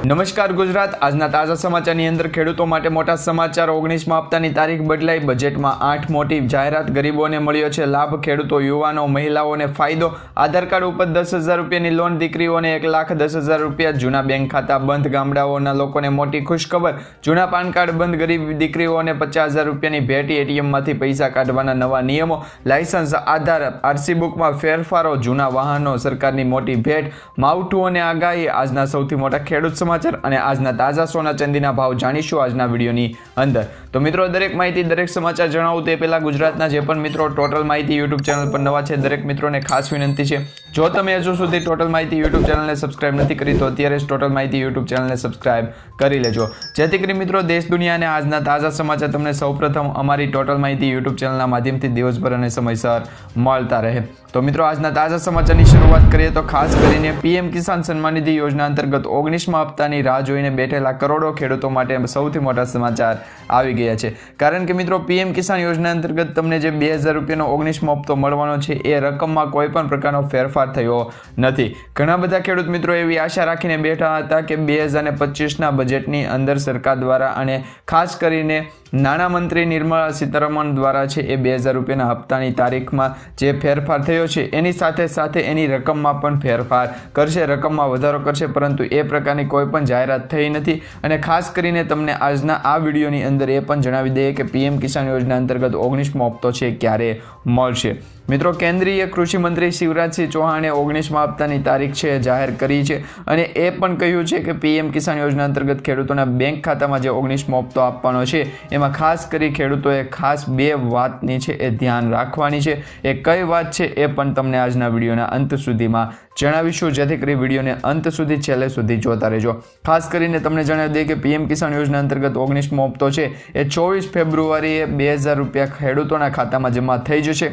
નમસ્કાર ગુજરાત, આજના તાજા સમાચારની અંદર ખેડૂતો માટે મોટા સમાચાર। 19મા હપ્તાની તારીખ બદલાઈ, બજેટમાં 8 મોટી જાહેરાત, ગરીબોને મળ્યો છે લાભ, ખેડૂતો, યુવાનો, મહિલાઓને ફાયદો, આધાર કાર્ડ ઉપર 10,000 રૂપિયાની લોન, દીકરીઓને 1,10,000 રૂપિયા, જૂના બેંક ખાતા બંધ, ગામડાઓના લોકોને મોટી ખુશખબર, જૂના પાન કાર્ડ બંધ, ગરીબ દીકરીઓને 50,000 રૂપિયાની ભેટ, એટીએમમાંથી પૈસા કાઢવાના નવા નિયમો, લાયસન્સ, આધાર, આરસી બુકમાં ફેરફારો, જૂના વાહનો, સરકારની મોટી ભેટ, માવઠું અને આગાહી। આજના સૌથી મોટા ખેડૂત સમાચાર અને આજના તાજા સોના ચાંદીના ભાવ જાણીશું આજના વિડીયોની અંદર। તો મિત્રો, દરેક માહિતી, દરેક સમાચાર જણાવું તે પહેલા ગુજરાતના જે પણ મિત્રો ટોટલ માહિતી યુટ્યુબ ચેનલ પર નવા છે, દરેક મિત્રોને ખાસ વિનંતી છે, જો તમે હજુ સુધી ટોટલ માહિતી યુટ્યુબ ચેનલને સબસ્ક્રાઇબ નથી કરી તો અત્યારે જ ટોટલ માહિતી યુટ્યુબ ચેનલને સબસ્ક્રાઇબ કરી લેજો, જેથી કરી મિત્રો દેશ દુનિયા અને આજના તાજા સમાચાર તમને સૌપ્રથમ અમારી ટોટલ માહિતી યુટ્યુબ ચેનલના માધ્યમથી દિવસભર અને સમયસર મળતા રહે। તો મિત્રો, આજના તાજા સમાચારની શરૂઆત કરીએ તો ખાસ કરીને પીએમ કિસાન સન્માન નિધિ યોજના અંતર્ગત 19મા હપ્તાની રાહ જોઈને બેઠેલા કરોડો ખેડૂતો માટે સૌથી મોટા સમાચાર આવી ગયા છે। કારણ કે મિત્રો, પીએમ કિસાન યોજના અંતર્ગત તમને જે 2,000 રૂપિયાનો 19મો હપ્તો મળવાનો છે એ રકમમાં કોઈ પણ પ્રકારનો ફેરફાર થયો નથી। ઘણા બધા ખેડૂત મિત્રો એવી આશા રાખીને બેઠા હતા કે 2025ના બજેટની અંદર સરકાર દ્વારા અને ખાસ કરીને નાણામંત્રી નિર્મલા સીતારમણ દ્વારા છે એ 2,000 રૂપિયાના હપ્તાની તારીખમાં જે ફેરફાર થયો છે એની સાથે સાથે એની રકમમાં પણ ફેરફાર કરશે, રકમમાં વધારો કરશે, પરંતુ એ પ્રકારની કોઈ પણ જાહેરાત થઈ નથી। અને ખાસ કરીને તમને આજના આ વિડીયોની અંદર એ પણ જણાવી દઈએ કે પીએમ કિસાન યોજના અંતર્ગત 19મો હપ્તો છે ક્યારે મળશે। મિત્રો, કેન્દ્રીય કૃષિ મંત્રી શિવરાજસિંહ ચૌહાણે 19મા હપ્તાની તારીખ છે જાહેર કરી છે અને એ પણ કહ્યું છે કે પીએમ કિસાન યોજના અંતર્ગત ખેડૂતોના બેંક ખાતામાં જે 19મો હપ્તો આપવાનો છે એમાં ખાસ કરી ખેડૂતોએ ખાસ 2 વાતની છે એ ધ્યાન રાખવાની છે। એ કઈ વાત છે એ પણ તમને આજના વિડીયોના અંત સુધીમાં જણાવીશું, જેથી કરી વિડીયોને અંત સુધી છેલ્લે સુધી જોતા રહેજો। ખાસ કરીને તમને જણાવી દઈએ કે પીએમ કિસાન યોજના અંતર્ગત 19મો હપ્તો છે એ 24 ફેબ્રુઆરીએ 2,000 રૂપિયા ખેડૂતોના ખાતામાં જમા થઈ જશે।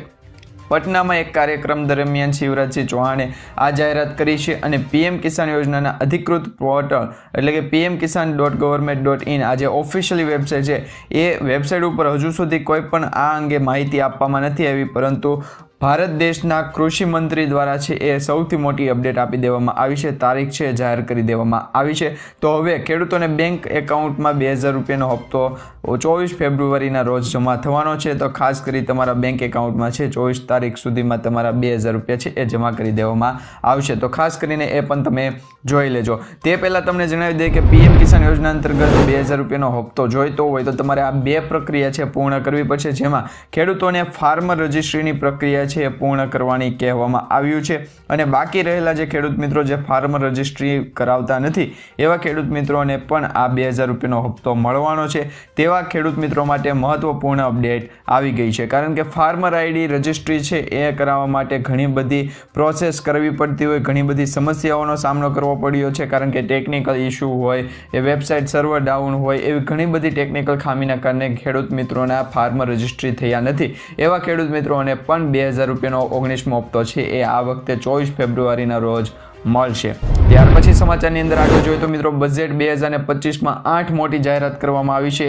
પટનામાં એક કાર્યક્રમ દરમિયાન શિવરાજસિંહ ચૌહાણે આ જાહેરાત કરી છે અને પીએમ કિસાન યોજનાના અધિકૃત પોર્ટલ એટલે કે pmkisan.government.in આ જે ઓફિશિયલી વેબસાઇટ છે એ વેબસાઇટ ઉપર હજુ સુધી કોઈ પણ આ અંગે માહિતી આપવામાં નથી આવી, પરંતુ ભારત દેશના કૃષિ મંત્રી દ્વારા છે એ સૌથી મોટી અપડેટ આપી દેવામાં આવી છે, તારીખ છે જાહેર કરી દેવામાં આવી છે। તો હવે ખેડૂતોને બેંક એકાઉન્ટમાં 2,000 રૂપિયાનો હપ્તો 24 ફેબ્રુઆરીના રોજ જમા થવાનો છે। તો ખાસ કરી તમારા બેંક એકાઉન્ટમાં છે 24 તારીખ સુધીમાં તમારા 2,000 રૂપિયા છે એ જમા કરી દેવામાં આવશે। તો ખાસ કરીને એ પણ તમે જોઈ લેજો। તે પહેલાં તમને જણાવી દઈએ કે પીએમ કિસાન યોજના અંતર્ગત 2,000 રૂપિયાનો હપ્તો જોઈતો હોય તો તમારે આ 2 પ્રક્રિયા છે પૂર્ણ કરવી પડશે, જેમાં ખેડૂતોને ફાર્મર રજિસ્ટ્રીની પ્રક્રિયા છે એ પૂર્ણ કરવાની કહેવામાં આવ્યું છે અને બાકી રહેલા જે ખેડૂત મિત્રો જે ફાર્મર રજિસ્ટ્રી કરાવતા નથી એવા ખેડૂત મિત્રોને પણ આ 2,000 રૂપિયાનો હપ્તો મળવાનો છે। તેવા ખેડૂત મિત્રો માટે મહત્વપૂર્ણ અપડેટ આવી ગઈ છે, કારણ કે ફાર્મર આઈડી રજિસ્ટ્રી છે એ કરાવવા માટે ઘણી બધી પ્રોસેસ કરવી પડતી હોય, ઘણી બધી સમસ્યાઓનો સામનો કરવો પડ્યો છે, કારણ કે ટેકનિકલ ઇસ્યુ હોય, એ વેબસાઇટ સર્વર ડાઉન હોય, એવી ઘણી બધી ટેકનિકલ ખામીના કારણે ખેડૂત મિત્રોના ફાર્મર રજિસ્ટ્રી થયા નથી। એવા ખેડૂત મિત્રોને પણ 2,000 રૂપિયાનો 19મો હપ્તો છે એ આ વખતે 24 ફેબ્રુઆરીના રોજ મળશે। ત્યાર પછી સમાચારની અંદર આગળ જોઈએ તો મિત્રો, બજેટ 2025માં 8 મોટી જાહેરાત કરવામાં આવી છે।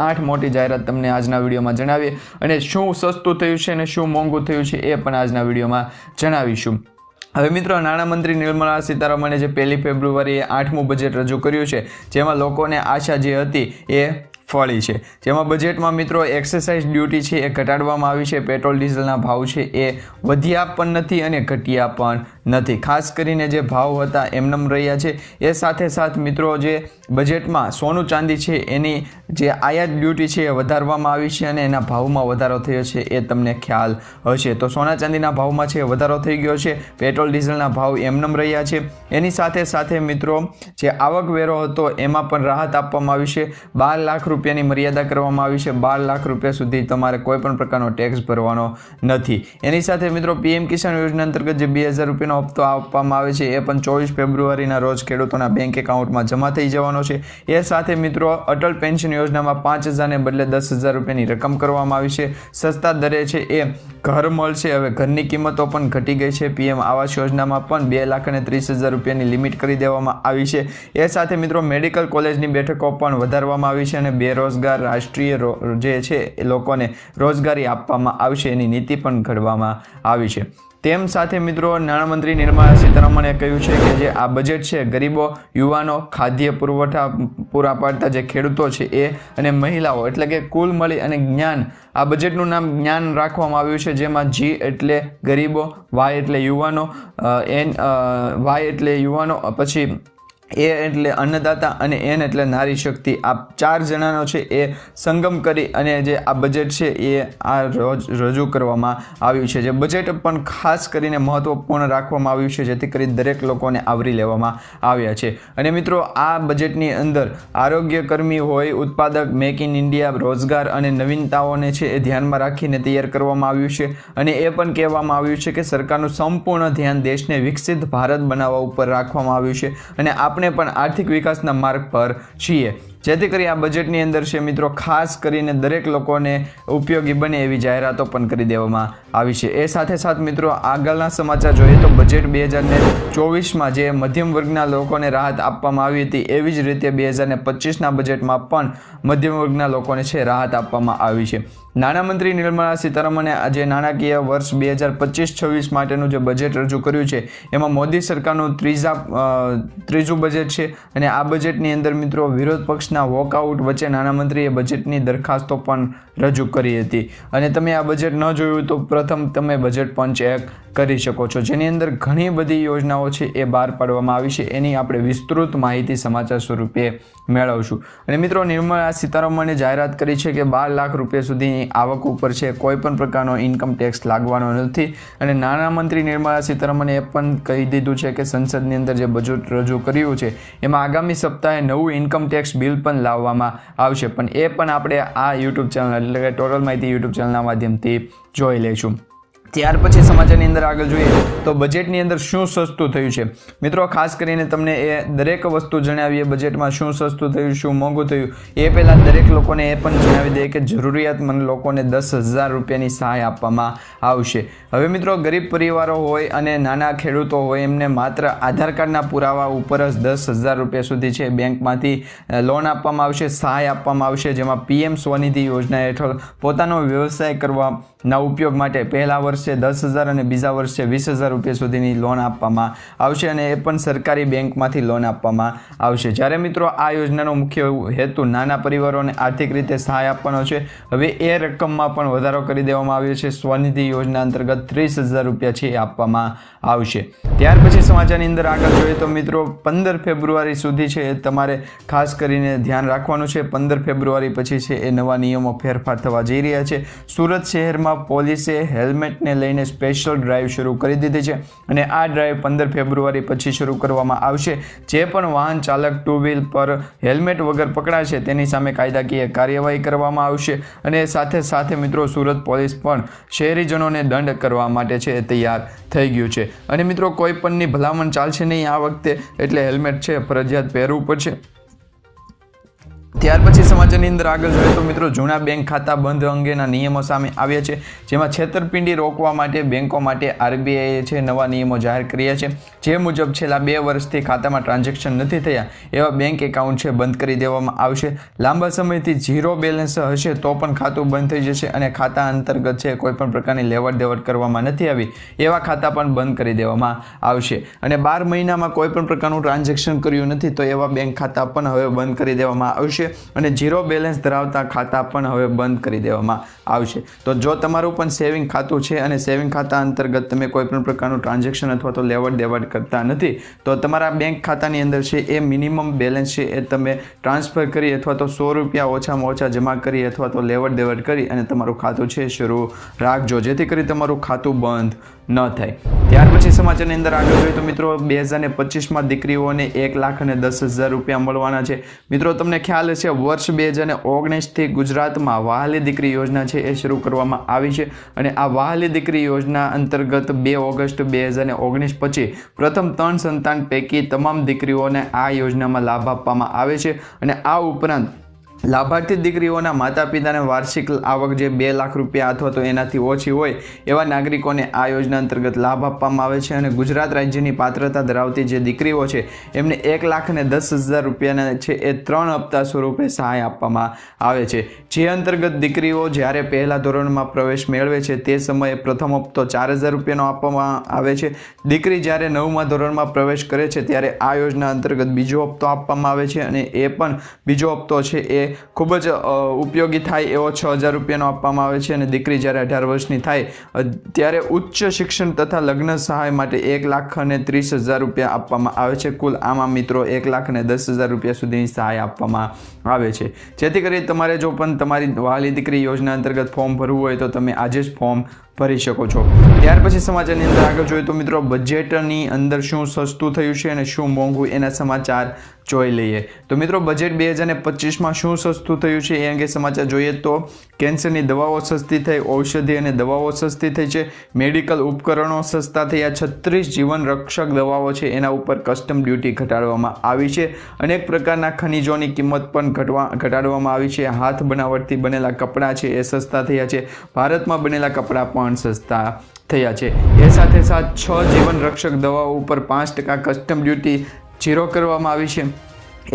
8 મોટી જાહેરાત તમને આજના વિડીયોમાં જણાવીએ અને શું સસ્તું થયું છે અને શું મોંઘું થયું છે એ પણ આજના વિડીયોમાં જણાવીશું। હવે મિત્રો, નાણામંત્રી નિર્મલા સીતારમણે જે 1 ફેબ્રુઆરીએ 8મું બજેટ રજૂ કર્યું છે, જેમાં લોકોને આશા જે હતી એ ફળી છે, જેમાં બજેટમાં મિત્રો એક્સાઇઝ ડ્યુટી છે એ ઘટાડવામાં આવી છે, પેટ્રોલ ડીઝલના ભાવ છે એ વધ્યા પણ નથી અને ઘટ્યા પણ નથી, ખાસ કરીને જે ભાવ હતા એમનેમ રહ્યા છે। એ સાથે સાથ મિત્રો જે બજેટમાં સોનું ચાંદી છે એની જે આયાત ડ્યુટી છે એ વધારવામાં આવી છે અને એના ભાવમાં વધારો થયો છે એ તમને ખ્યાલ હશે। તો સોના ચાંદીના ભાવમાં છે વધારો થઈ ગયો છે, પેટ્રોલ ડીઝલના ભાવ એમનેમ રહ્યા છે। એની સાથે સાથે મિત્રો જે આવકવેરો હતો એમાં પણ રાહત આપવામાં આવી છે, 12 લાખ રૂપિયાની મર્યાદા કરવામાં આવી છે, 12 લાખ રૂપિયા સુધી તમારે કોઈ પણ પ્રકારનો ટેક્સ ભરવાનો નથી। એની સાથે મિત્રો પીએમ કિસાન યોજના અંતર્ગત જે 2,000 રૂપિયાનો હપ્તો આપવામાં આવે છે એ પણ 24 ફેબ્રુઆરીના રોજ ખેડૂતોના બેંક એકાઉન્ટમાં જમા થઈ જવાનો છે। એ સાથે મિત્રો અટલ પેન્શન યોજનામાં 5,000ને બદલે 10,000 રૂપિયાની રકમ કરવામાં આવી છે, સસ્તા દરે છે એ ઘર મળશે। હવે ઘરની કિંમતો પણ ઘટી ગઈ છે, પીએમ આવાસ યોજનામાં પણ 2,30,000 રૂપિયાની લિમિટ કરી દેવામાં આવી છે। એ સાથે મિત્રો મેડિકલ કોલેજની બેઠકો પણ વધારવામાં આવી છે અને બેરોજગાર રાષ્ટ્રીય જે છે એ લોકોને રોજગારી આપવામાં આવશે એની નીતિ પણ ઘડવામાં આવી છે. તેમ સાથે મિત્રો નાણામંત્રી નિર્મલા સીતારમણે કહ્યું છે કે જે આ બજેટ છે ગરીબો, યુવાનો, ખાદ્ય પુરવઠા પૂરા પાડતા જે ખેડૂતો છે એ અને મહિલાઓ એટલે કે કુલ મળી અને જ્ઞાન, આ બજેટનું નામ જ્ઞાન રાખવામાં આવ્યું છે, જેમાં G એટલે ગરીબો, Y એટલે યુવાનો, Y એટલે યુવાનો, પછી A એટલે અન્નદાતા અને N એટલે નારી શક્તિ. આ 4 જણાનો છે એ સંગમ કરી અને જે આ બજેટ છે એ આ રજૂ કરવામાં આવ્યું છે. જે બજેટ પણ ખાસ કરીને મહત્વપૂર્ણ રાખવામાં આવ્યું છે જેથી કરી દરેક લોકોને આવરી લેવામાં આવ્યા છે. અને મિત્રો આ બજેટની અંદર આરોગ્ય કર્મી હોય, ઉત્પાદક, મેક ઇન ઇન્ડિયા, રોજગાર અને નવીનતાઓને છે એ ધ્યાનમાં રાખીને તૈયાર કરવામાં આવ્યું છે. અને એ પણ કહેવામાં આવ્યું છે કે સરકારનું સંપૂર્ણ ધ્યાન દેશને વિકસિત ભારત બનાવવા ઉપર રાખવામાં આવ્યું છે અને આપણે પણ આર્થિક વિકાસના માર્ગ પર છીએ. જેથી કરી આ બજેટની અંદર છે મિત્રો ખાસ કરીને દરેક લોકોને ઉપયોગી બને એવી જાહેરાતો પણ કરી દેવામાં આવી છે. એ સાથે સાથ મિત્રો આગળના સમાચાર જોઈએ તો બજેટ 2024માં જે મધ્યમ વર્ગના લોકોને રાહત આપવામાં આવી હતી એવી જ રીતે 2025ના બજેટમાં પણ મધ્યમ વર્ગના લોકોને છે રાહત આપવામાં આવી છે. નાણામંત્રી નિર્મલા સીતારમણે આજે નાણાકીય વર્ષ 2025-26 માટેનું જે બજેટ રજૂ કર્યું છે એમાં મોદી સરકારનું ત્રીજું બજેટ છે. અને આ બજેટની અંદર મિત્રો વિરોધ પક્ષના વોકઆઉટ વચ્ચે નાણામંત્રીએ બજેટની દરખાસ્તો પણ રજૂ કરી હતી. અને તમે આ બજેટ ન જોયું તો પ્રથમ તમે બજેટ પણ ચેક કરી શકો છો, જેની અંદર ઘણી બધી યોજનાઓ છે એ બહાર પાડવામાં આવી છે. એની આપણે વિસ્તૃત માહિતી સમાચાર સ્વરૂપે મેળવશું. અને મિત્રો નિર્મલા સીતારમણે જાહેરાત કરી છે કે 12 લાખ રૂપિયા સુધીની આવક ઉપર છે કોઈ પણ પ્રકારનો ઇન્કમ ટેક્સ લાગવાનો નથી. અને નાણામંત્રી નિર્મલા સીતારમણે એ પણ કહી દીધું છે કે સંસદની અંદર જે બજેટ રજૂ કર્યું છે એમાં આગામી સપ્તાહે નવું ઇન્કમ ટેક્સ બિલ પણ લાવવામાં આવશે. પણ એ પણ આપણે આ યુટ્યુબ ચેનલ એટલે કે ટોટલ માહિતી યુટ્યુબ ચેનલના માધ્યમથી જોઈ લઈશું. ત્યાર પછી સમાચારની અંદર આગળ જોઈએ તો બજેટની અંદર શું સસ્તું થયું છે. મિત્રો ખાસ કરીને તમને એ દરેક વસ્તુ જણાવીએ બજેટમાં શું સસ્તું થયું, શું મોંઘું થયું. એ પહેલાં દરેક લોકોને એ પણ જણાવી દઈએ કે જરૂરિયાતમંદ લોકોને 10,000 રૂપિયાની સહાય આપવામાં આવશે. હવે મિત્રો ગરીબ પરિવારો હોય અને નાના ખેડૂતો હોય એમને માત્ર આધાર કાર્ડના પુરાવા ઉપર જ 10,000 રૂપિયા સુધી છે બેંકમાંથી લોન આપવામાં આવશે, સહાય આપવામાં આવશે. જેમાં PM સ્વનિધિ યોજના હેઠળ પોતાનો વ્યવસાય કરવાના ઉપયોગ માટે પહેલા વર્ષે 10,000 અને બીજા વર્ષે 20,000 રૂપિયા સુધીની લોન આપવામાં આવશે. અને એ પણ સરકારી બેંકમાંથી લોન આપવામાં આવશે. જ્યારે મિત્રો આ યોજનાનો મુખ્ય હેતુ નાના પરિવારોને આર્થિક રીતે સહાય આપવાનો છે. હવે એ રકમમાં પણ વધારો કરી દેવામાં આવ્યો છે. સ્વનિધિ યોજના અંતર્ગત 30,000 રૂપિયા છે એ આપવામાં આવશે. ત્યાર પછી સમાચારની અંદર આગળ જોઈએ તો મિત્રો 15 ફેબ્રુઆરી સુધી છે એ તમારે ખાસ કરીને ધ્યાન રાખવાનું છે. 15 ફેબ્રુઆરી પછી છે એ નવા નિયમો ફેરફાર થવા જઈ રહ્યા છે. સુરત શહેરમાં પોલીસે હેલ્મેટને લઈને સ્પેશિયલ ડ્રાઈવ શરૂ કરી દીધી છે. અને આ ડ્રાઈવ 15 ફેબ્રુઆરી પછી શરૂ કરવામાં આવશે. જે પણ વાહન ચાલક 2 વ્હીલ પર હેલ્મેટ વગર પકડાશે તેની સામે કાયદાકીય કાર્યવાહી કરવામાં આવશે. અને સાથે સાથે મિત્રો સુરત પોલીસ પણ શહેરીજનોને દંડ કરવા માટે છે તૈયાર થઈ ગયું છે. અને મિત્રો કોઈ પણની ભલામણ ચાલશે નહીં આ વખતે, એટલે હેલ્મેટ છે ફરજિયાત પહેરવું પડશે. ત્યાર પછી સમાચારની અંદર આગળ જોઈએ તો મિત્રો જૂના બેંક ખાતા બંધ અંગેના નિયમો સામે આવ્યા છે. જેમાં છેતરપિંડી રોકવા માટે બેંકો માટે RBIએ છે નવા નિયમો જાહેર કર્યા છે. જે મુજબ છેલ્લા 2 વર્ષથી ખાતામાં ટ્રાન્ઝેક્શન નથી થયા એવા બેંક એકાઉન્ટ છે બંધ કરી દેવામાં આવશે. લાંબા સમયથી ઝીરો બેલેન્સ હશે તો પણ ખાતું બંધ થઈ જશે. અને ખાતા અંતર્ગત છે કોઈ પણ પ્રકારની લેવડ દેવડ કરવામાં નથી આવી એવા ખાતા પણ બંધ કરી દેવામાં આવશે. અને 12 મહિનામાં કોઈ પણ પ્રકારનું ટ્રાન્ઝેક્શન કર્યું નથી તો એવા બેંક ખાતા પણ હવે બંધ કરી દેવામાં આવશે. અને ઝીરો બેલેન્સ ધરાવતા ખાતા પણ હવે બંધ કરી દેવામાં આવશે. તો જો તમારું પણ સેવિંગ ખાતું છે અને સેવિંગ ખાતા અંતર્ગત તમે કોઈ પણ પ્રકારનું ટ્રાન્ઝેક્શન અથવા તો લેવડ દેવડ કરતા નથી તો તમારા બેંક ખાતાની અંદર છે એ મિનિમમ બેલેન્સ છે એ તમે ટ્રાન્સફર કરી અથવા તો 100 રૂપિયા ઓછામાં ઓછા જમા કરી અથવા તો લેવડ દેવડ કરી અને તમારું ખાતું છે શરૂ રાખજો, જેથી કરી તમારું ખાતું બંધ ન થાય. ત્યાર પછી સમાચારની અંદર આગળ જોઈએ તો મિત્રો 2025માં દીકરીઓને 1,10,000 રૂપિયા મળવાના છે. મિત્રો તમને ખ્યાલ હશે વર્ષ 2019થી ગુજરાતમાં વહાલી દીકરી યોજના છે એ શરૂ કરવામાં આવી છે. અને આ વહાલી દીકરી યોજના અંતર્ગત 2 ઓગસ્ટ 2019 પછી પ્રથમ 3 સંતાન પૈકી તમામ દીકરીઓને આ યોજનામાં લાભ આપવામાં આવે છે. અને આ ઉપરાંત લાભાર્થી દીકરીઓના માતા પિતાને વાર્ષિક આવક જે 2 લાખ રૂપિયા અથવા તો એનાથી ઓછી હોય એવા નાગરિકોને આ યોજના અંતર્ગત લાભ આપવામાં આવે છે અને ગુજરાત રાજ્યની પાત્રતા ધરાવતી જે દીકરીઓ છે એમને 1,10,000 રૂપિયાના છે એ 3 હપ્તા સ્વરૂપે સહાય આપવામાં આવે છે, જે અંતર્ગત દીકરીઓ જ્યારે પહેલા ધોરણમાં પ્રવેશ મેળવે છે તે સમયે પ્રથમ હપ્તો 4,000 રૂપિયાનો આપવામાં આવે છે. દીકરી જ્યારે 9મા ધોરણમાં પ્રવેશ કરે છે ત્યારે આ યોજના અંતર્ગત બીજો હપ્તો આપવામાં આવે છે અને એ પણ બીજો હપ્તો છે એ ખૂબ જ ઉપયોગી થાય એવો 6,000 રૂપિયાનો આપવામાં આવે છે અને દીકરી જ્યારે 18 વર્ષની થાય ત્યારે ઉચ્ચ શિક્ષણ તથા લગ્ન સહાય માટે 1,30,000 રૂપિયા આપવામાં આવે છે. કુલ આમાં મિત્રો 1,10,000 રૂપિયા સુધીની સહાય આપવામાં આવે છે, જેથી કરી તમારે જો પણ તમારી વહાલી દીકરી યોજના અંતર્ગત ફોર્મ ભરવું હોય તો તમે આજે જ ફોર્મ ભરી શકો છો. ત્યાર પછી સમાચારની અંદર આગળ જોઈએ તો મિત્રો બજેટની અંદર શું સસ્તું થયું છે અને શું મોંઘું એના સમાચાર જોઈ લઈએ. તો મિત્રો બજેટ 2025માં શું સસ્તું થયું છે એ અંગે સમાચાર જોઈએ તો કેન્સરની દવાઓ સસ્તી થઈ, ઔષધિ અને દવાઓ સસ્તી થઈ છે, મેડિકલ ઉપકરણો સસ્તા થયા, 36 જીવન રક્ષક દવાઓ છે એના ઉપર કસ્ટમ ડ્યુટી ઘટાડવામાં આવી છે, અનેક પ્રકારના ખનિજોની કિંમત પણ ઘટાડવામાં આવી છે, હાથ બનાવટથી બનેલા કપડાં છે એ સસ્તા થયા છે, ભારતમાં બનેલા કપડાં પણ સસ્તા થયા છે. એ સાથે સાથ 6 જીવન રક્ષક દવાઓ ઉપર 5% કસ્ટમ ડ્યુટી 0 કરવામાં આવી છે.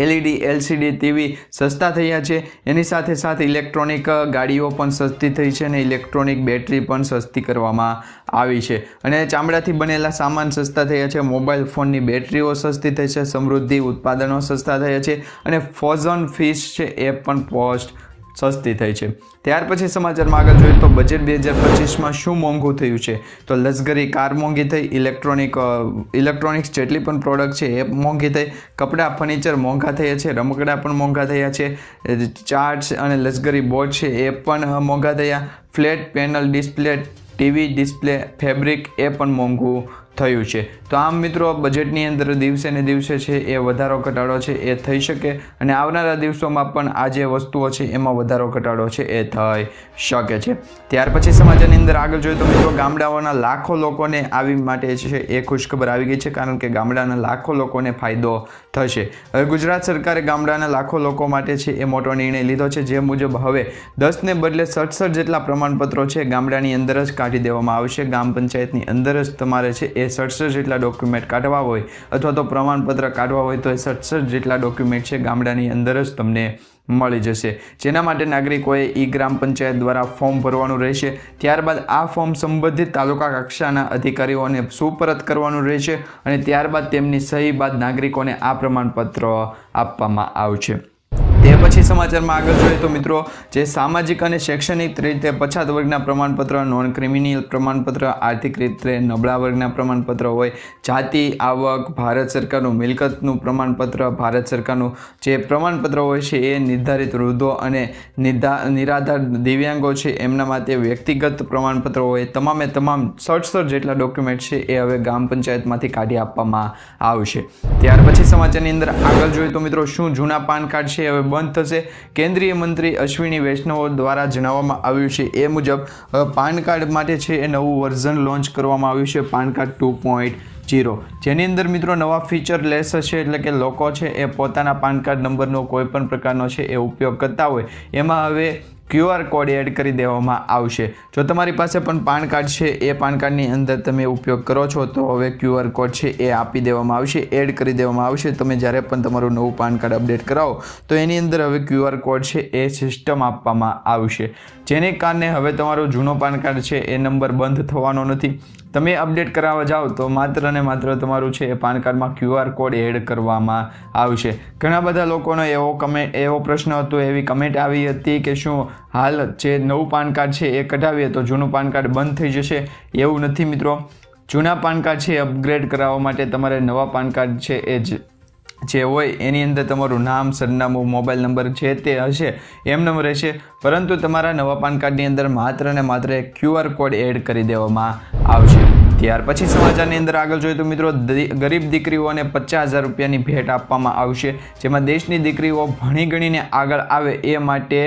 LED LCD TV સસ્તા થયા છે. એની સાથે સાથે ઇલેક્ટ્રોનિક ગાડીઓ પણ સસ્તી થઈ છે અને ઇલેક્ટ્રોનિક બેટરી પણ સસ્તી કરવામાં આવી છે અને ચામડાથી બનેલા સામાન સસ્તા થયા છે, મોબાઈલ ફોનની બેટરીઓ સસ્તી થઈ છે, સમૃદ્ધિ ઉત્પાદનો સસ્તા થયા છે અને ફ્રોઝન ફિશ છે એ પણ પોસ્ટ સસ્તી થઈ છે. ત્યાર પછી સમાચારમાં આગળ જોઈએ તો બજેટ 2025માં શું મોંઘું થયું છે તો લક્ઝરી કાર મોંઘી થઈ, ઇલેક્ટ્રોનિક્સ જેટલી પણ પ્રોડક્ટ છે એ મોંઘી થઈ, કપડાં ફર્નિચર મોંઘા થયા છે, રમકડાં પણ મોંઘા થયા છે, ચાર્ટ્સ અને લક્ઝરી બોર્ડ છે એ પણ મોંઘા થયા, flat panel display, TV display, fabric એ પણ મોંઘું થયું છે. તો આમ મિત્રો બજેટની અંદર દિવસે ને દિવસે છે એ વધારો ઘટાડો છે એ થઈ શકે અને આવનારા દિવસોમાં પણ આ જે વસ્તુઓ છે એમાં વધારો ઘટાડો છે એ થઈ શકે છે. ત્યાર પછી સમાચારની અંદર આગળ જોઈએ તો મિત્રો ગામડાઓના લાખો લોકોને આવી માટે છે એ ખુશખબર આવી ગઈ છે, કારણ કે ગામડાના લાખો લોકોને ફાયદો થશે. હવે ગુજરાત સરકારે ગામડાના લાખો લોકો માટે છે એ મોટો નિર્ણય લીધો છે, જે મુજબ હવે 10 ને બદલે 67 જેટલા પ્રમાણપત્રો છે ગામડાની અંદર જ કાઢી દેવામાં આવશે. ગ્રામ પંચાયતની અંદર જ તમારે છે એ 67 જેટલા ડોક્યુમેન્ટ કાઢવા હોય અથવા તો પ્રમાણપત્ર કાઢવા હોય તો એ 67 જેટલા ડોક્યુમેન્ટ છે ગામડાની અંદર જ તમને મળી જશે, જેના માટે નાગરિકોએ ગ્રામ પંચાયત દ્વારા ફોર્મ ભરવાનું રહેશે. ત્યારબાદ આ ફોર્મ સંબંધિત તાલુકા કક્ષાના અધિકારીઓને સુપરત કરવાનું રહેશે અને ત્યારબાદ તેમની સહી બાદ નાગરિકોને આ પ્રમાણપત્ર આપવામાં આવશે. તે પછી સમાચારમાં આગળ જોઈએ તો મિત્રો જે સામાજિક અને શૈક્ષણિક રીતે પછાત વર્ગના પ્રમાણપત્ર, નોન ક્રિમિનલ પ્રમાણપત્ર, આર્થિક રીતે નબળા વર્ગના પ્રમાણપત્ર હોય, જાતિ, આવક, ભારત સરકારનું મિલકતનું પ્રમાણપત્ર, ભારત સરકારનું જે પ્રમાણપત્ર હોય છે એ નિર્ધારિત વૃદ્ધો અને નિરાધાર દિવ્યાંગો છે એમના માટે વ્યક્તિગત પ્રમાણપત્ર હોય, તમામે તમામ 67 જેટલા ડોક્યુમેન્ટ છે એ હવે ગ્રામ પંચાયતમાંથી કાઢી આપવામાં આવશે. ત્યાર પછી સમાચારની અંદર આગળ જોઈએ તો મિત્રો શું જૂના પાન કાર્ડ છે હવે બંધ થશે. કેન્દ્રીય મંત્રી અશ્વિની વૈષ્ણવ દ્વારા જણાવવામાં આવ્યું છે એ મુજબ પાન કાર્ડ માટે છે એ નવું વર્ઝન લોન્ચ કરવામાં આવ્યું છે, પાન કાર્ડ 2.0, જેની અંદર મિત્રો નવા ફીચર લેસ હશે, એટલે કે લોકો છે એ પોતાના પાન કાર્ડ નંબરનો કોઈ પણ પ્રકારનો છે એ ઉપયોગ કરતા હોય એમાં હવે QR કોડ એડ કરી દેવામાં આવશે. જો તમારી પાસે પણ પાન કાર્ડ છે એ પાન કાર્ડની અંદર તમે ઉપયોગ કરો છો તો હવે QR કોડ છે એ આપી દેવામાં આવશે, એડ કરી દેવામાં આવશે. તમે જ્યારે પણ તમારું નવું પાન કાર્ડ અપડેટ કરાવો તો એની અંદર હવે QR કોડ છે એ સિસ્ટમ આપવામાં આવશે, જેને કારણે હવે તમારો જૂનો પાન કાર્ડ છે એ નંબર બંધ થવાનો નથી. તમે અપડેટ કરાવવા જાઓ તો માત્ર ને માત્ર તમારું છે એ પાન કાર્ડમાં QR કોડ એડ કરવામાં આવશે. ઘણા બધા લોકોનો એવો પ્રશ્ન હતો, એવી કમેન્ટ આવી હતી કે શું હાલ જે નવું પાન કાર્ડ છે એ કઢાવીએ તો જૂનું પાન કાર્ડ બંધ થઈ જશે. એવું નથી મિત્રો, જૂના પાન કાર્ડ છે અપગ્રેડ કરાવવા માટે તમારે નવા પાન કાર્ડ છે એ જે હોય એની અંદર તમારું નામ, સરનામું, મોબાઈલ નંબર જે તે હશે એમનેમ રહેશે, પરંતુ તમારા નવા પાન કાર્ડની અંદર માત્ર ને માત્ર એક QR કોડ એડ કરી દેવામાં આવશે. ત્યાર પછી સમાચારની અંદર આગળ જોઈએ તો મિત્રો ગરીબ દીકરીઓને 50,000 રૂપિયાની ભેટ આપવામાં આવશે, જેમાં દેશની દીકરીઓ ભણી ગણીને આગળ આવે એ માટે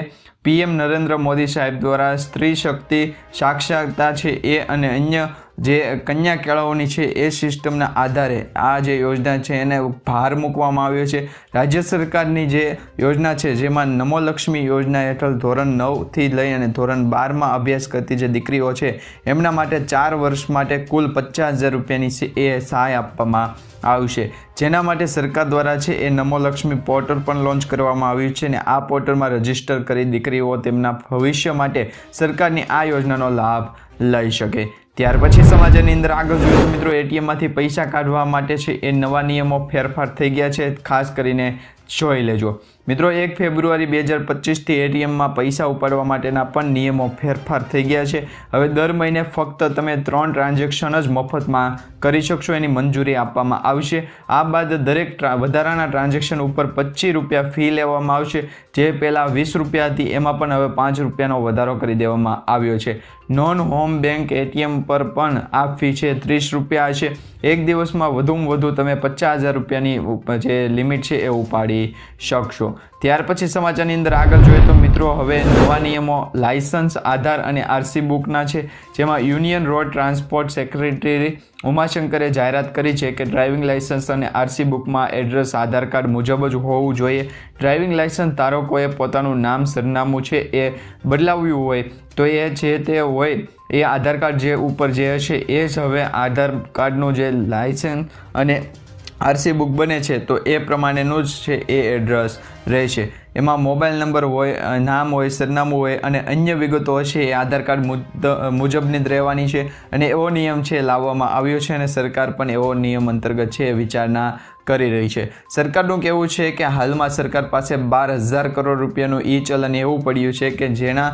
PM નરેન્દ્ર મોદી સાહેબ દ્વારા સ્ત્રી શક્તિ સાક્ષરતા છે એ અને અન્ય જે કન્યા કેળવણી છે એ સિસ્ટમના આધારે આ જે યોજના છે એને ભાર મૂકવામાં આવ્યો છે. રાજ્ય સરકારની જે યોજના છે જેમાં નમો લક્ષ્મી યોજના હેઠળ ધોરણ 9થી લઈ અને ધોરણ 12માં અભ્યાસ કરતી જે દીકરીઓ છે એમના માટે 4 વર્ષ માટે કુલ 50,000 રૂપિયાની એ સહાય આપવામાં આવશે. જેના માટે સરકાર દ્વારા છે એ નમો લક્ષ્મી પોર્ટલ પણ લોન્ચ કરવામાં આવ્યું છે અને આ પોર્ટલમાં રજીસ્ટર કરી દીકરીઓ તેમના ભવિષ્ય માટે સરકારની આ યોજનાનો લાભ લઈ શકે. ત્યાર પછી સમાચારની અંદર આગળ જોઈએ તો મિત્રો એટીએમમાંથી પૈસા કાઢવા માટે છે એ નવા નિયમો ફેરફાર થઈ ગયા છે, ખાસ કરીને જોઈ લેજો મિત્રો. 1 ફેબ્રુઆરી 2025થી એટીએમમાં પૈસા ઉપાડવા માટેના પણ નિયમો ફેરફાર થઈ ગયા છે. હવે દર મહિને ફક્ત તમે 3 ટ્રાન્ઝેક્શન જ મફતમાં કરી શકશો, એની મંજૂરી આપવામાં આવશે. આ બાદ દરેક વધારાના ટ્રાન્ઝેક્શન ઉપર 25 રૂપિયા ફી લેવામાં આવશે. જે પહેલાં 20 રૂપિયા હતી એમાં પણ હવે 5 રૂપિયાનો વધારો કરી દેવામાં આવ્યો છે. નોન હોમ બેંક એટીએમ પર પણ આ ફી છે 30 રૂપિયા છે. એક દિવસમાં વધુમાં વધુ તમે 50,000 રૂપિયાની જે લિમિટ છે એ ઉપાડી શકશો. ત્યાર પછી સમાચારની અંદર આગળ જોઈએ તો મિત્રો હવે નવા નિયમો લાયસન્સ, આધાર અને આરસી બુકના છે. જેમાં યુનિયન રોડ ટ્રાન્સપોર્ટ સેક્રેટરી ઉમાશંકરે જાહેરાત કરી છે કે ડ્રાઇવિંગ લાયસન્સ અને આરસી બુકમાં એડ્રેસ આધાર કાર્ડ મુજબ જ હોવું જોઈએ. ડ્રાઇવિંગ લાયસન્સ ધારકોએ પોતાનું નામ, સરનામું છે એ બદલાવ્યું હોય તો એ જે તે હોય એ આધાર કાર્ડ જે ઉપર જે હશે એ જ હવે આધાર કાર્ડનું જે લાયસન્સ અને આરસી બુક બને છે તો એ પ્રમાણેનું જ છે એ એડ્રેસ રહેશે. એમાં મોબાઈલ નંબર હોય, નામ હોય, સરનામું હોય અને અન્ય વિગતો હશે એ આધાર કાર્ડ મુજબની જ રહેવાની છે. અને એવો નિયમ છે લાવવામાં આવ્યો છે અને સરકાર પણ એવો નિયમ અંતર્ગત છે વિચારણા કરી રહી છે. સરકારનું કહેવું છે કે હાલમાં સરકાર પાસે 12,000 કરોડ રૂપિયાનું ઈ ચલણ એવું પડ્યું છે કે જેના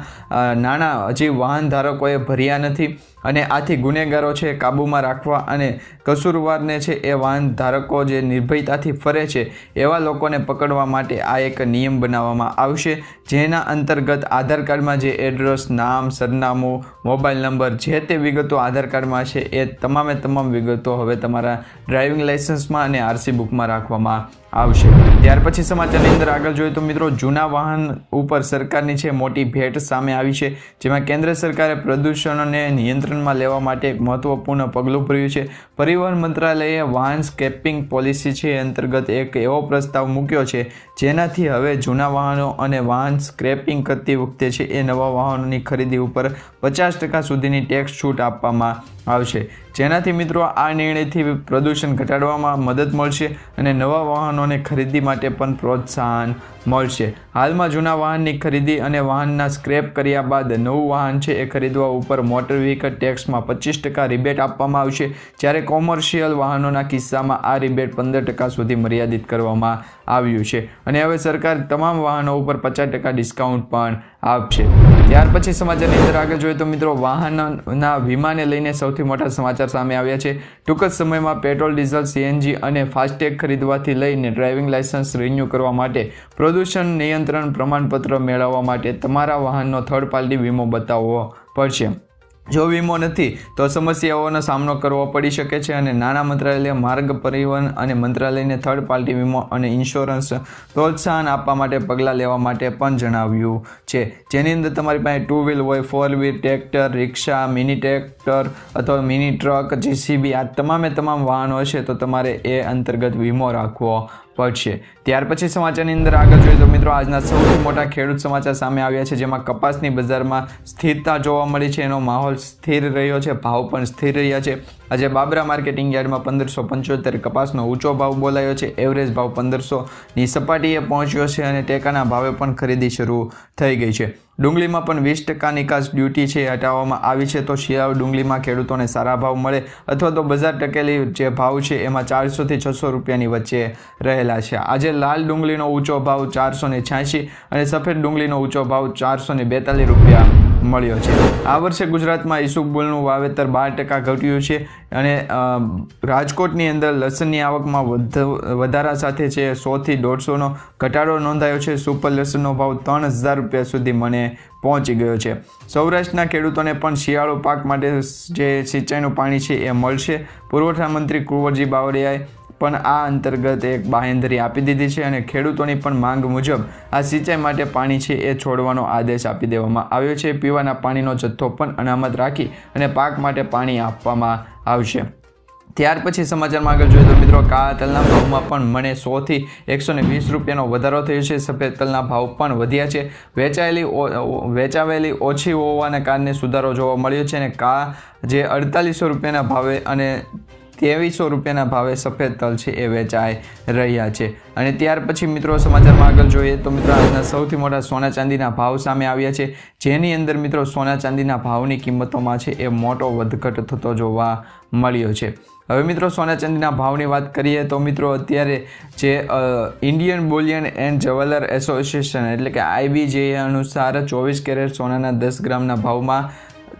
નાણાં હજી વાહન ધારકોએ ભર્યા નથી અને આથી ગુનેગારો છે કાબૂમાં રાખવા અને કસૂરવારને છે એ વાહન ધારકો જે નિર્ભયતાથી ફરે છે એવા લોકોને પકડવા માટે આ એક નિયમ બનાવવામાં આવશે. જેના અંતર્ગત આધાર કાર્ડમાં જે એડ્રેસ, નામ, સરનામું, મોબાઈલ નંબર જે તે વિગતો આધાર કાર્ડમાં છે એ તમામ વિગતો હવે તમારા ડ્રાઇવિંગ લાયસન્સમાં અને આરસી બુકમાં રાખવામાં આવશે. ત્યાર પછી સમાચારની અંદર આગળ જોઈએ તો મિત્રો જૂના વાહન ઉપર સરકારની છે મોટી ભેટ સામે આવી છે. જેમાં કેન્દ્ર સરકારે પ્રદૂષણને નિયંત્રણમાં લેવા માટે એક મહત્વપૂર્ણ પગલું ભર્યું છે. પરિવહન મંત્રાલયે વાહન સ્ક્રેપિંગ પોલિસી છે અંતર્ગત એક એવો પ્રસ્તાવ મૂક્યો છે જેનાથી હવે જૂના વાહનો અને વાહન સ્ક્રેપિંગ કરતી વખતે છે એ નવા વાહનોની ખરીદી ઉપર 50% સુધીની ટેક્સ છૂટ આપવામાં આવશે. જેનાથી મિત્રો આ નિર્ણયથી પ્રદૂષણ ઘટાડવામાં મદદ મળશે અને નવા વાહનોને ખરીદી માટે પણ પ્રોત્સાહન મળશે. હાલમાં જૂના વાહનની ખરીદી અને વાહનના સ્ક્રેપ કર્યા બાદ નવું વાહન છે એ ખરીદવા ઉપર મોટર વ્હીકલ ટેક્સમાં 25% રિબેટ આપવામાં આવશે. જ્યારે કોમર્શિયલ વાહનોના કિસ્સામાં આ રિબેટ 15% સુધી મર્યાદિત કરવામાં આવ્યું છે અને હવે સરકાર તમામ વાહનો ઉપર 50% ડિસ્કાઉન્ટ પણ આપશે. ત્યાર પછી સમાચારની અંદર આગળ જોઈએ તો મિત્રો વાહનના વીમાને લઈને સૌથી મોટા સમાચાર સામે આવ્યા છે. ટૂંક જ સમયમાં પેટ્રોલ, ડીઝલ, સીએનજી અને ફાસ્ટેગ ખરીદવાથી લઈને ડ્રાઇવિંગ લાયસન્સ રિન્યૂ કરવા માટે પ્રદૂષણ નિયંત્રણ પ્રમાણપત્ર મેળવવા માટે તમારા વાહનનો થર્ડ પાર્ટી વીમો બતાવવો પડશે. જો વીમો નથી તો સમસ્યાઓનો સામનો કરવો પડી શકે છે અને નાણાં મંત્રાલયે માર્ગ પરિવહન અને મંત્રાલયને થર્ડ પાર્ટી વીમો અને ઇન્સ્યોરન્સ પ્રોત્સાહન આપવા માટે પગલાં લેવા માટે પણ જણાવ્યું છે. જેની અંદર તમારી પાસે 2 વ્હીલ હોય, 4 વ્હીલ, ટ્રેક્ટર, રિક્ષા, મિની ટ્રેક્ટર અથવા મિની ટ્રક, જેસીબી આ તમામ વાહનો હશે તો તમારે એ અંતર્ગત વીમો રાખવો પડશે. ત્યાર પછી સમાચારની અંદર આગળ જોઈએ તો મિત્રો આજના સૌથી મોટા ખેડૂત સમાચાર સામે આવ્યા છે. જેમાં કપાસની બજારમાં સ્થિરતા જોવા મળી છે, એનો માહોલ સ્થિર રહ્યો છે, ભાવ પણ સ્થિર રહ્યા છે. આજે બાબરા માર્કેટિંગ યાર્ડમાં 1575 કપાસનો ઊંચો ભાવ બોલાયો છે. એવરેજ ભાવ 1500ની સપાટીએ પહોંચ્યો છે અને ટેકાના ભાવે પણ ખરીદી શરૂ થઈ ગઈ છે. ડુંગળીમાં પણ 20% નિકાસ ડ્યુટી છે હટાવવામાં આવી છે. તો શિયાળુ ડુંગળીમાં ખેડૂતોને સારા ભાવ મળે અથવા તો બજાર ટકેલી જે ભાવ છે એમાં 400 થી 600 રૂપિયાની વચ્ચે રહેલા છે. આજે લાલ ડુંગળીનો ઊંચો ભાવ 486 અને સફેદ ડુંગળીનો ઊંચો ભાવ 442 રૂપિયા મળ્યો છે. આ વર્ષે ગુજરાતમાં ઈસબગુલનું વાવેતર 12% ઘટ્યું છે અને રાજકોટની અંદર લસણની આવકમાં વધારા સાથે છે 100 થી 150નો ઘટાડો નોંધાયો છે. સુપર લસણનો ભાવ 3000 રૂપિયા સુધી મને પહોંચી ગયો છે. સૌરાષ્ટ્રના ખેડૂતોને પણ શિયાળુ પાક માટે જે સિંચાઈનું પાણી છે એ મળશે. પુરવઠા મંત્રી કુંવરજી બાવળિયાએ પણ આ અંતર્ગત એક બાંહેધરી આપી દીધી છે અને ખેડૂતોની પણ માંગ મુજબ આ સિંચાઈ માટે પાણી છે એ છોડવાનો આદેશ આપી દેવામાં આવ્યો છે. પીવાના પાણીનો જથ્થો પણ અનામત રાખી અને પાક માટે પાણી આપવામાં આવશે. ત્યાર પછી સમાચારમાં આગળ જોઈએ તો મિત્રો કાળા તલના ભાવમાં પણ મને 100 થી 120 રૂપિયાનો વધારો થયો છે. સફેદ તલના ભાવ પણ વધ્યા છે. વેચાવેલી ઓછી હોવાના કારણે સુધારો જોવા મળ્યો છે અને જે 4800 રૂપિયાના ભાવે અને 2300 રૂપિયાના ભાવે સફેદ તલ છે એ વેચાઈ રહ્યા છે. અને ત્યાર પછી મિત્રો સમાચારમાં આગળ જોઈએ તો મિત્રો આજના સૌથી મોટા સોના ચાંદીના ભાવ સામે આવ્યા છે, જેની અંદર મિત્રો સોના ચાંદીના ભાવની કિંમતોમાં છે એ મોટો વધઘટ થતો જોવા મળ્યો છે. હવે મિત્રો સોના ચાંદીના ભાવની વાત કરીએ તો મિત્રો અત્યારે જે Indian Boolean and jeweller association એટલે કે IBJ અનુસાર 24 કેરેટ સોનાના 10 ગ્રામના ભાવમાં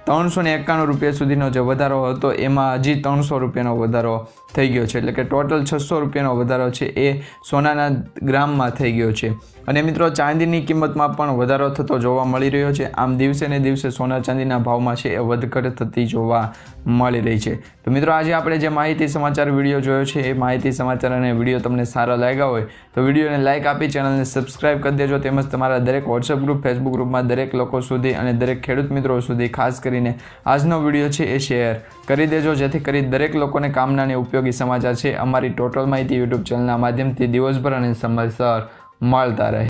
391 રૂપિયા સુધીનો જે વધારો હતો એમાં હજી 300 રૂપિયાનો વધારો થઈ ગયો છે. એટલે કે ટોટલ 600 રૂપિયાનો વધારો છે એ સોનાના ગ્રામમાં થઈ ગયો છે. અને મિત્રો ચાંદીની કિંમતમાં પણ વધારો થતો જોવા મળી રહ્યો છે. આમ દિવસે ને દિવસે સોના ચાંદીના ભાવમાં છે એ વધઘટ થતી જોવા મળી રહી છે. તો મિત્રો આજે આપણે જે માહિતી સમાચાર વિડીયો જોયો છે એ માહિતી સમાચાર અને વિડીયો તમને સારા લાગ્યા હોય તો વિડીયોને લાઇક આપી ચેનલને સબસ્ક્રાઇબ કરી દેજો. તેમજ તમારા દરેક વોટ્સએપ ગ્રુપ, ફેસબુક ગ્રુપમાં દરેક લોકો સુધી અને દરેક ખેડૂત મિત્રો સુધી ખાસ કરીને આજનો વિડીયો છે એ શેર કરી દેજો, જેથી કરી દરેક લોકોને કામના અને ઉપયોગી સમાચાર છે અમારી ટોટલ માહિતી યુટ્યુબ ચેનલના માધ્યમથી દિવસભર અને સમયસર મળતા રહે.